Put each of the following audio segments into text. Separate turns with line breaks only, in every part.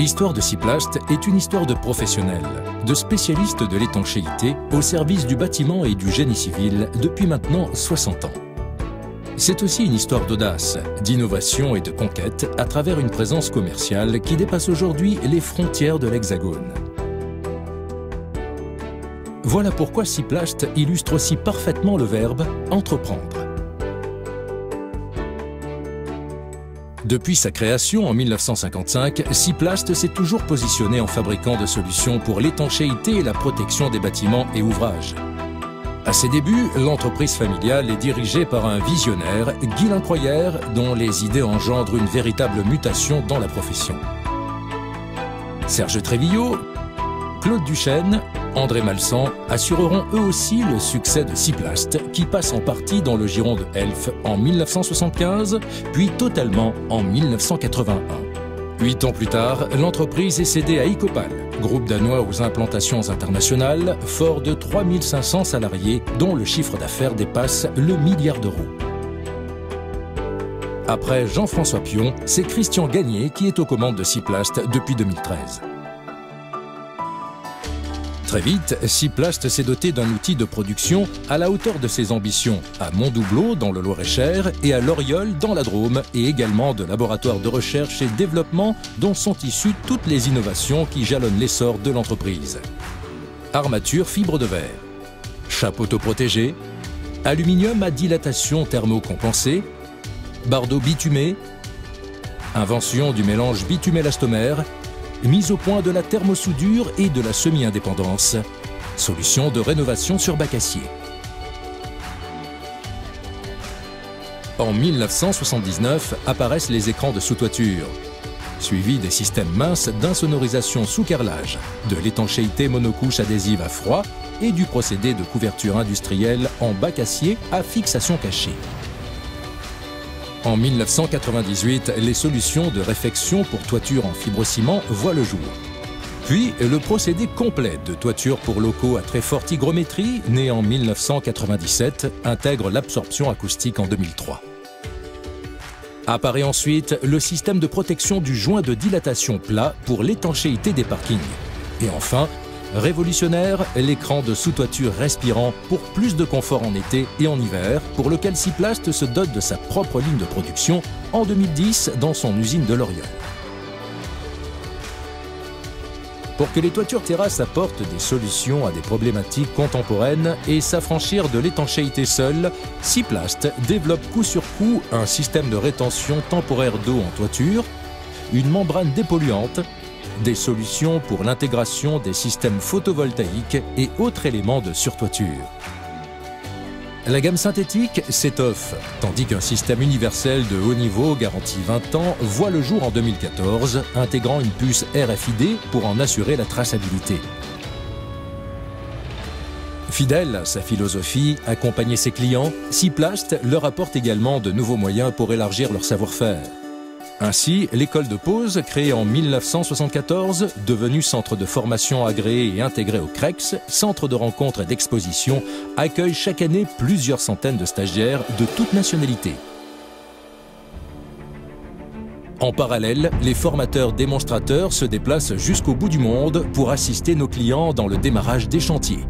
L'histoire de Siplast est une histoire de professionnels, de spécialistes de l'étanchéité au service du bâtiment et du génie civil depuis maintenant 60 ans. C'est aussi une histoire d'audace, d'innovation et de conquête à travers une présence commerciale qui dépasse aujourd'hui les frontières de l'Hexagone. Voilà pourquoi Siplast illustre aussi parfaitement le verbe « entreprendre ». Depuis sa création en 1955, Siplast s'est toujours positionné en fabricant de solutions pour l'étanchéité et la protection des bâtiments et ouvrages. À ses débuts, l'entreprise familiale est dirigée par un visionnaire, Guy Lincroyère, dont les idées engendrent une véritable mutation dans la profession. Serge Trévillot, Claude Duchesne, André Malsan assureront eux aussi le succès de Siplast, qui passe en partie dans le giron de Elf en 1975, puis totalement en 1981. 8 ans plus tard, l'entreprise est cédée à Icopal, groupe danois aux implantations internationales, fort de 3500 salariés, dont le chiffre d'affaires dépasse le milliard d'euros. Après Jean-François Pion, c'est Christian Gagné qui est aux commandes de Siplast depuis 2013. Très vite, Siplast s'est doté d'un outil de production à la hauteur de ses ambitions, à Montdoubleau dans le Loir-et-Cher et à Loriol dans la Drôme, et également de laboratoires de recherche et développement dont sont issues toutes les innovations qui jalonnent l'essor de l'entreprise. Armature fibre de verre, chapeauteau protégé, aluminium à dilatation thermocompensée, bardeaux bitumés, invention du mélange bitumé-élastomère, mise au point de la thermosoudure et de la semi-indépendance. Solution de rénovation sur bac acier. En 1979 apparaissent les écrans de sous-toiture, suivis des systèmes minces d'insonorisation sous carrelage, de l'étanchéité monocouche adhésive à froid et du procédé de couverture industrielle en bac acier à fixation cachée. En 1998, les solutions de réfection pour toiture en fibrociment voient le jour. Puis, le procédé complet de toiture pour locaux à très forte hygrométrie, né en 1997, intègre l'absorption acoustique en 2003. Apparaît ensuite le système de protection du joint de dilatation plat pour l'étanchéité des parkings. Et enfin, révolutionnaire, l'écran de sous-toiture respirant pour plus de confort en été et en hiver, pour lequel Siplast se dote de sa propre ligne de production en 2010 dans son usine de Loriol. Pour que les toitures terrasses apportent des solutions à des problématiques contemporaines et s'affranchir de l'étanchéité seule, Siplast développe coup sur coup un système de rétention temporaire d'eau en toiture, une membrane dépolluante, des solutions pour l'intégration des systèmes photovoltaïques et autres éléments de surtoiture. La gamme synthétique s'étoffe, tandis qu'un système universel de haut niveau garanti 20 ans voit le jour en 2014, intégrant une puce RFID pour en assurer la traçabilité. Fidèle à sa philosophie, accompagner ses clients, Siplast leur apporte également de nouveaux moyens pour élargir leur savoir-faire. Ainsi, l'école de pose, créée en 1974, devenue centre de formation agréé et intégré au CREX, centre de rencontres et d'exposition, accueille chaque année plusieurs centaines de stagiaires de toutes nationalités. En parallèle, les formateurs démonstrateurs se déplacent jusqu'au bout du monde pour assister nos clients dans le démarrage des chantiers.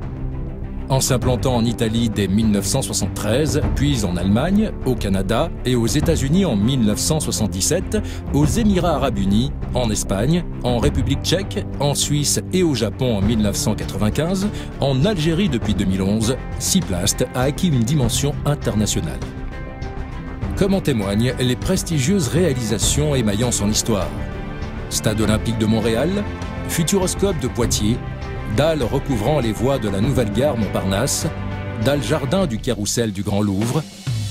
En s'implantant en Italie dès 1973, puis en Allemagne, au Canada et aux États-Unis en 1977, aux Émirats arabes unis, en Espagne, en République tchèque, en Suisse et au Japon en 1995, en Algérie depuis 2011, Siplast a acquis une dimension internationale. Comme en témoignent les prestigieuses réalisations émaillant son histoire. Stade olympique de Montréal, Futuroscope de Poitiers, dalles recouvrant les voies de la nouvelle gare Montparnasse, dalles jardin du carrousel du Grand Louvre,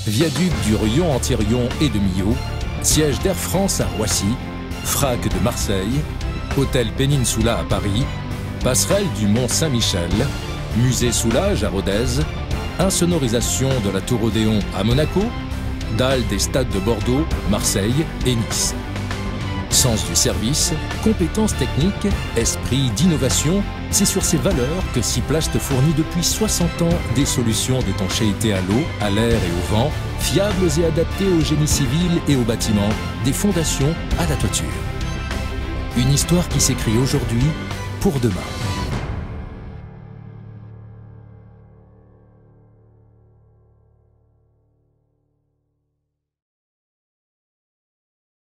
viaduc du Rion-Antirion et de Millau, siège d'Air France à Roissy, FRAC de Marseille, hôtel Peninsula à Paris, passerelle du Mont Saint-Michel, musée Soulage à Rodez, insonorisation de la Tour Odéon à Monaco, dalles des stades de Bordeaux, Marseille et Nice. Sens du service, compétences techniques, esprit d'innovation, c'est sur ces valeurs que Siplast fournit depuis 60 ans des solutions d'étanchéité à l'eau, à l'air et au vent, fiables et adaptées au génie civil et au bâtiment, des fondations à la toiture. Une histoire qui s'écrit aujourd'hui pour demain.